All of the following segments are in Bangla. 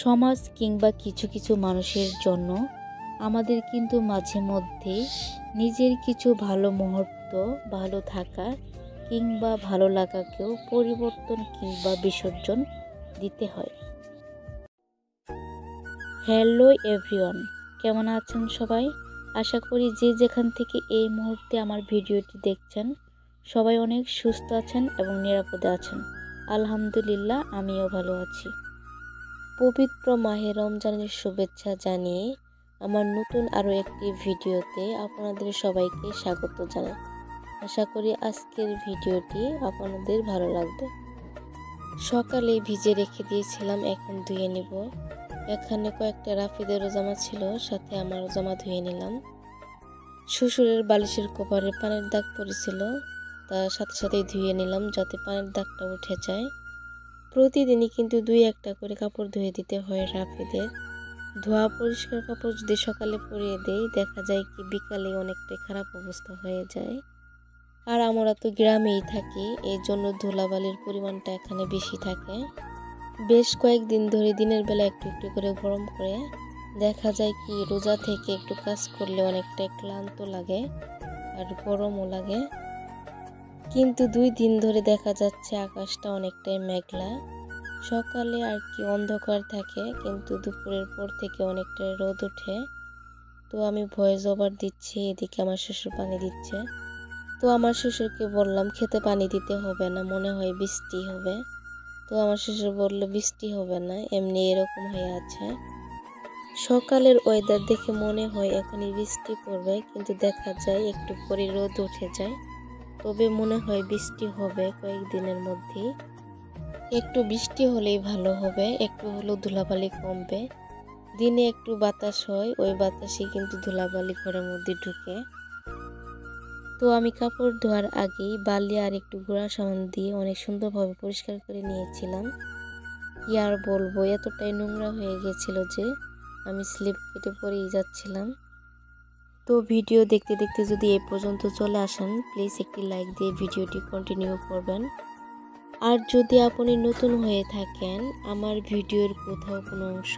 সমাজ কিংবা কিছু কিছু মানুষের জন্য আমাদের কিন্তু মাঝে মধ্যে নিজের কিছু ভালো মুহূর্ত, ভালো থাকা কিংবা ভালো লাগাকেও পরিবর্তন কিংবা বিসর্জন দিতে হয়। হ্যালো এভরিওয়ান, কেমন আছেন সবাই? আশা করি যে যেখান থেকে এই মুহূর্তে আমার ভিডিওটি দেখছেন সবাই অনেক সুস্থ আছেন এবং নিরাপদে আছেন। আলহামদুলিল্লাহ, আমিও ভালো আছি। পবিত্র মাহে রমজানের শুভেচ্ছা জানিয়ে আমার নতুন আরও একটি ভিডিওতে আপনাদের সবাইকে স্বাগত জানাই। আশা করি আজকের ভিডিওটি আপনাদের ভালো লাগবে। সকালে ভিজে রেখে দিয়েছিলাম, এখন ধুয়ে নিব। এখানে কয়েকটা রাফিদেরও জামা ছিল, সাথে আমারও জামা ধুয়ে নিলাম। শ্বশুরের বালিশের কভারে পানির দাগ পড়েছিল, তার সাথে সাথেই ধুয়ে নিলাম যাতে পানির দাগটা উঠে যায়। প্রতিদিনই কিন্তু 2-1টা করে কাপড় ধুয়ে দিতে হয় রাফিদের। ধোয়া পরিষ্কার কাপড় যদি সকালে পরিয়ে দেই, দেখা যায় কি বিকালে অনেকটাই খারাপ অবস্থা হয়ে যায়। আর আমরা তো গ্রামেই থাকি, এই জন্য ধুলাবালির পরিমাণটা এখানে বেশি থাকে। বেশ কয়েকদিন ধরে দিনের বেলা একটু একটু করে গরম করে, দেখা যায় কি রোজা থেকে একটু কাজ করলে অনেকটাই ক্লান্ত লাগে আর গরমও লাগে। কিন্তু 2 দিন ধরে দেখা যাচ্ছে আকাশটা অনেকটাই মেঘলা। সকালে আর কি অন্ধকার থাকে, কিন্তু দুপুরের পর থেকে অনেকটাই রোদ ওঠে। তো আমি ভয়েস ওভার দিচ্ছি, এদিকে আমার শ্বশুর পানি দিচ্ছে। তো আমার শ্বশুরকে বললাম খেতে পানি দিতে হবে না, মনে হয় বৃষ্টি হবে। তো আমার শ্বশুর বলল বৃষ্টি হবে না, এমনি এরকম হয়ে আছে। সকালের ওয়েদার দেখে মনে হয় এখনই বৃষ্টি পড়বে, কিন্তু দেখা যায় একটু পরে রোদ উঠে যায়। তবে মনে হয় বৃষ্টি হবে কয়েকদিনের মধ্যেই। একটু বৃষ্টি হলেই ভালো হবে, একটু হলেও ধুলাবালি কমবে। দিনে একটু বাতাস হয়, ওই বাতাসে কিন্তু ধুলাবালি ঘরের মধ্যে ঢুকে। তো আমি কাপড় ধোয়ার আগেই বালি আর একটু গুঁড়া সাবান দিয়ে অনেক সুন্দরভাবে পরিষ্কার করে নিয়েছিলাম। কি আর বলবো, এতটাই নোংরা হয়ে গেছিল যে আমি স্লিপ কেটে পরেই যাচ্ছিলাম। তো ভিডিও দেখতে দেখতে যদি এ পর্যন্ত চলে আসেন, প্লিজ একটি লাইক দিয়ে ভিডিওটি কন্টিনিউ করবেন। আর যদি আপনি নতুন হয়ে থাকেন, আমার ভিডিওর কোথাও কোনো অংশ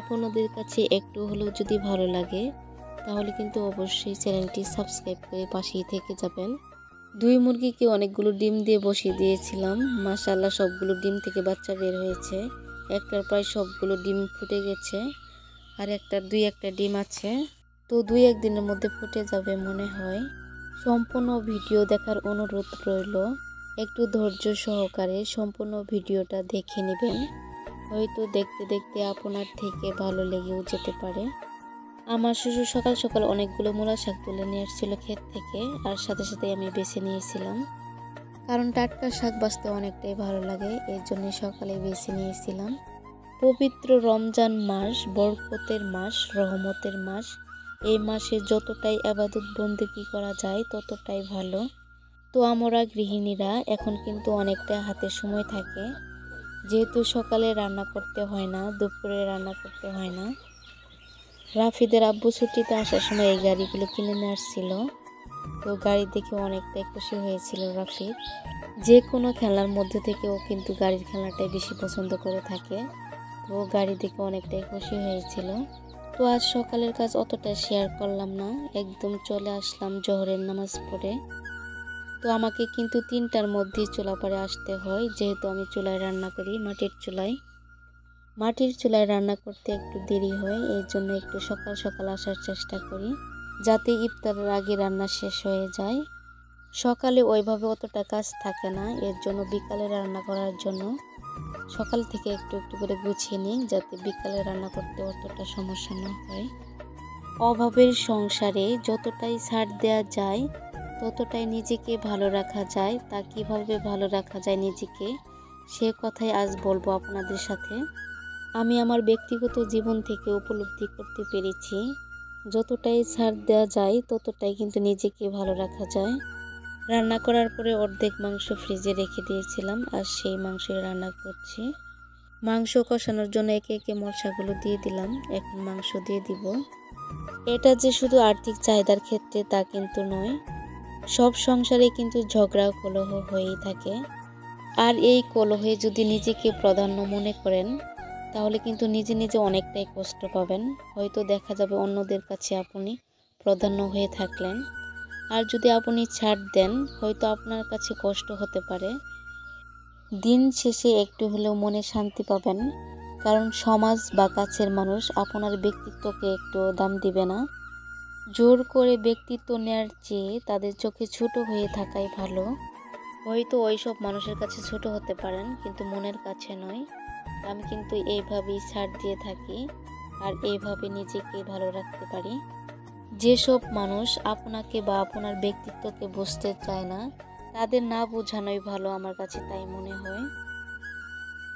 আপনাদের কাছে একটু হলেও যদি ভালো লাগে, তাহলে কিন্তু অবশ্যই চ্যানেলটি সাবস্ক্রাইব করে পাশেই থেকে যাবেন। 2 মুরগিকে অনেকগুলো ডিম দিয়ে বসিয়ে দিয়েছিলাম, মাশাআল্লাহ সবগুলো ডিম থেকে বাচ্চা বের হয়েছে। একটার প্রায় সবগুলো ডিম ফুটে গেছে, আর একটা 2-1টা ডিম আছে। তো 2-1 দিনের মধ্যে ফুটে যাবে মনে হয়। সম্পূর্ণ ভিডিও দেখার অনুরোধ রইল, একটু ধৈর্য সহকারে সম্পূর্ণ ভিডিওটা দেখে নেবেন। হয়তো দেখতে দেখতে আপনার থেকে ভালো লেগেও যেতে পারে। আমার শ্বশুর সকাল সকাল অনেকগুলো মূলা শাক তুলে নিয়ে এসেছিল ক্ষেত থেকে, আর সাথে সাথে আমি বেছে নিয়েছিলাম, কারণ টাটকা শাক বাছতে অনেকটাই ভালো লাগে, এর জন্য সকালে বেছে নিয়েছিলাম। পবিত্র রমজান মাস বরকতের মাস, রহমতের মাস। এই মাসে যতটাই ইবাদত বন্দেগী করা যায় ততটাই ভালো। তো আমরা গৃহিণীরা এখন কিন্তু অনেকটা হাতে সময় থাকে, যেহেতু সকালে রান্না করতে হয় না, দুপুরে রান্না করতে হয় না। রাফিদের আব্বু ছুটিতে আসার সময় এই গাড়িগুলো কিনে নিয়ে আসছিল। তো গাড়ি দেখে অনেকটাই খুশি হয়েছিল রাফিদ। যে কোনো খেলার মধ্যে থেকে ও কিন্তু গাড়ির খেলাটাই বেশি পছন্দ করে থাকে। তো গাড়ি দেখে অনেকটাই খুশি হয়েছিল। তো আজ সকালের কাজ অতটা শেয়ার করলাম না, একদম চলে আসলাম জোহরের নামাজ পড়ে। তো আমাকে কিন্তু 3টার মধ্যেই চুলা পাড়ে আসতে হয়, যেহেতু আমি চুলায় রান্না করি, মাটির চুলায়। মাটির চুলায় রান্না করতে একটু দেরি হয়, এর জন্য একটু সকাল সকাল আসার চেষ্টা করি, যাতে ইফতারের আগে রান্না শেষ হয়ে যায়। সকালে ওইভাবে অতটা কাজ থাকে না, এর জন্য বিকালে রান্না করার জন্য সকাল থেকে একটু একটু করে গুছিয়ে নিই, যাতে বিকালে রান্না করতে অতটা সমস্যা না হয়। অভাবের সংসারে যতটাই ছাড় দেওয়া যায় ততটাই নিজেকে ভালো রাখা যায়। তা কিভাবে ভালো রাখা যায় নিজেকে, সে কথাই আজ বলবো আপনাদের সাথে। আমি আমার ব্যক্তিগত জীবন থেকে উপলব্ধি করতে পেরেছি যতটাই ছাড় দেওয়া যায় ততটাই কিন্তু নিজেকে ভালো রাখা যায়। রান্না করার পরে অর্ধেক মাংস ফ্রিজে রেখে দিয়েছিলাম, আর সেই মাংসই রান্না করছি। মাংস কষানোর জন্য একে একে মশলাগুলো দিয়ে দিলাম। এখন মাংস দিয়ে দিব। এটা যে শুধু আর্থিক চাহিদার ক্ষেত্রে তা কিন্তু নয়, সব সংসারে কিন্তু ঝগড়া কলহ হয়েই থাকে। আর এই কলহে যদি নিজেকে প্রাধান্য মনে করেন তাহলে কিন্তু নিজে নিজে অনেকটাই কষ্ট পাবেন। হয়তো দেখা যাবে অন্যদের কাছে আপনি প্রাধান্য হয়ে থাকলেন, আর যদি আপনি ছাড় দেন হয়তো আপনার কাছে কষ্ট হতে পারে। দিন শেষে একটু হলেও মনে শান্তি পাবেন, কারণ সমাজ বা কাছের মানুষ আপনার ব্যক্তিত্বকে একটু দাম দিবে না। জোর করে ব্যক্তিত্ব নেয়ার চেয়ে তাদের চোখে ছোট হয়ে থাকাই ভালো। হয়তো ওইসব মানুষের কাছে ছোট হতে পারেন, কিন্তু মনের কাছে নয়। আমি কিন্তু এইভাবেই ছাড় দিয়ে থাকি, আর এইভাবে নিজেকে ভালো রাখতে পারি। যেসব মানুষ আপনাকে বা আপনার ব্যক্তিত্বকে বুঝতে চায় না তাদের না বোঝানোই ভালো, আমার কাছে তাই মনে হয়।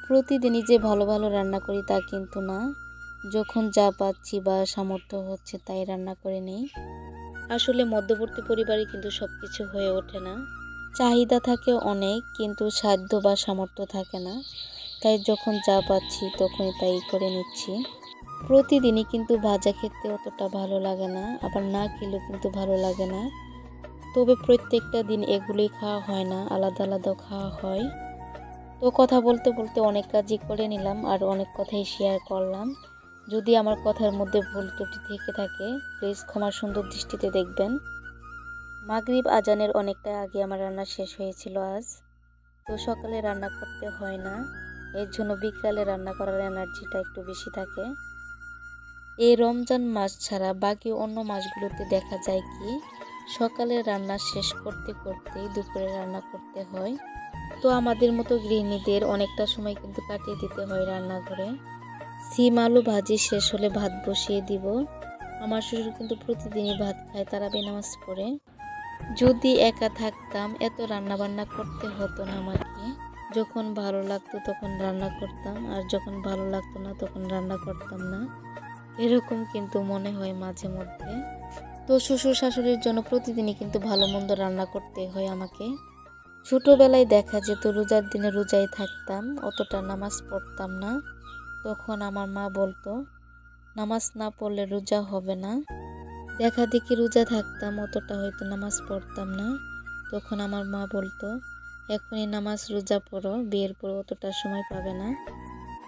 প্রতিদিনই যে ভালো ভালো রান্না করি তা কিন্তু না, যখন যা পাচ্ছি বা সামর্থ্য হচ্ছে তাই রান্না করে নেই। আসলে মধ্যবর্তী পরিবারে কিন্তু সব কিছু হয়ে ওঠে না। চাহিদা থাকে অনেক, কিন্তু সাধ্য বা সামর্থ্য থাকে না। তাই যখন যা পাচ্ছি তখনই তাই করে নিচ্ছি। প্রতিদিনই কিন্তু ভাজা খেতে অতটা ভালো লাগে না, আবার না খেলেও কিন্তু ভালো লাগে না। তবে প্রত্যেকটা দিন এগুলোই খাওয়া হয় না, আলাদা আলাদা খাওয়া হয়। তো কথা বলতে বলতে অনেক কাজই করে নিলাম, আর অনেক কথাই শেয়ার করলাম। যদি আমার কথার মধ্যে ভুল ত্রুটি থেকে থাকে প্লিজ ক্ষমা সুন্দর দৃষ্টিতে দেখবেন। মাগরিব আজানের অনেকটা আগে আমার রান্না শেষ হয়েছিল আজ। তো সকালে রান্না করতে হয় না, এর জন্য বিকালে রান্না করার এনার্জিটা একটু বেশি থাকে। এই রমজান মাস ছাড়া বাকি অন্য মাসগুলোতে দেখা যায় কি সকালে রান্না শেষ করতে করতেই দুপুরে রান্না করতে হয়। তো আমাদের মতো গৃহিণীদের অনেকটা সময় কিন্তু কাটিয়ে দিতে হয় রান্নাঘরে। সিম আলু ভাজি শেষ হলে ভাত বসিয়ে দিব। আমার শ্বশুর কিন্তু প্রতিদিনই ভাত খায় তারাবি নামাজ পড়ে। যদি একা থাকতাম এত রান্না বান্না করতে হতো না আমাকে। যখন ভালো লাগতো তখন রান্না করতাম, আর যখন ভালো লাগতো না তখন রান্না করতাম না, এরকম কিন্তু মনে হয় মাঝে মধ্যে। তো শ্বশুর শাশুড়ির জন্য প্রতিদিনই কিন্তু ভালো মন্দ রান্না করতে হয় আমাকে। ছোটবেলায় দেখা যেত রোজার দিনে রোজাই থাকতাম, অতটা নামাজ পড়তাম না। তখন আমার মা বলতো নামাজ না পড়লে রোজা হবে না। দেখা দেখি রোজা থাকতাম, অতটা হয়তো নামাজ পড়তাম না। তখন আমার মা বলতো এখনই নামাজ রোজা পড়ো, বিয়ের পর অতটা সময় পাবে না।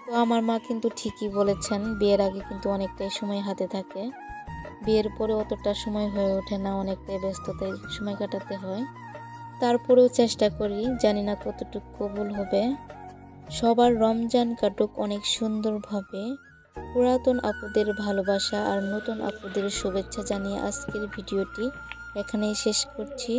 তো আমার মা কিন্তু ঠিকই বলেছেন, বিয়ের আগে কিন্তু অনেকটাই সময় হাতে থাকে, বিয়ের পরে অতটা সময় হয়ে ওঠে না, অনেকটাই ব্যস্ততায় সময় কাটাতে হয়। তারপরেও চেষ্টা করি, জানি না কতটুকু কবুল হবে। সবার রমজান কাটুক অনেক সুন্দরভাবে। পুরাতন আপুদের ভালোবাসা আর নতুন আপুদের শুভেচ্ছা জানিয়ে আজকের ভিডিওটি এখানেই শেষ করছি।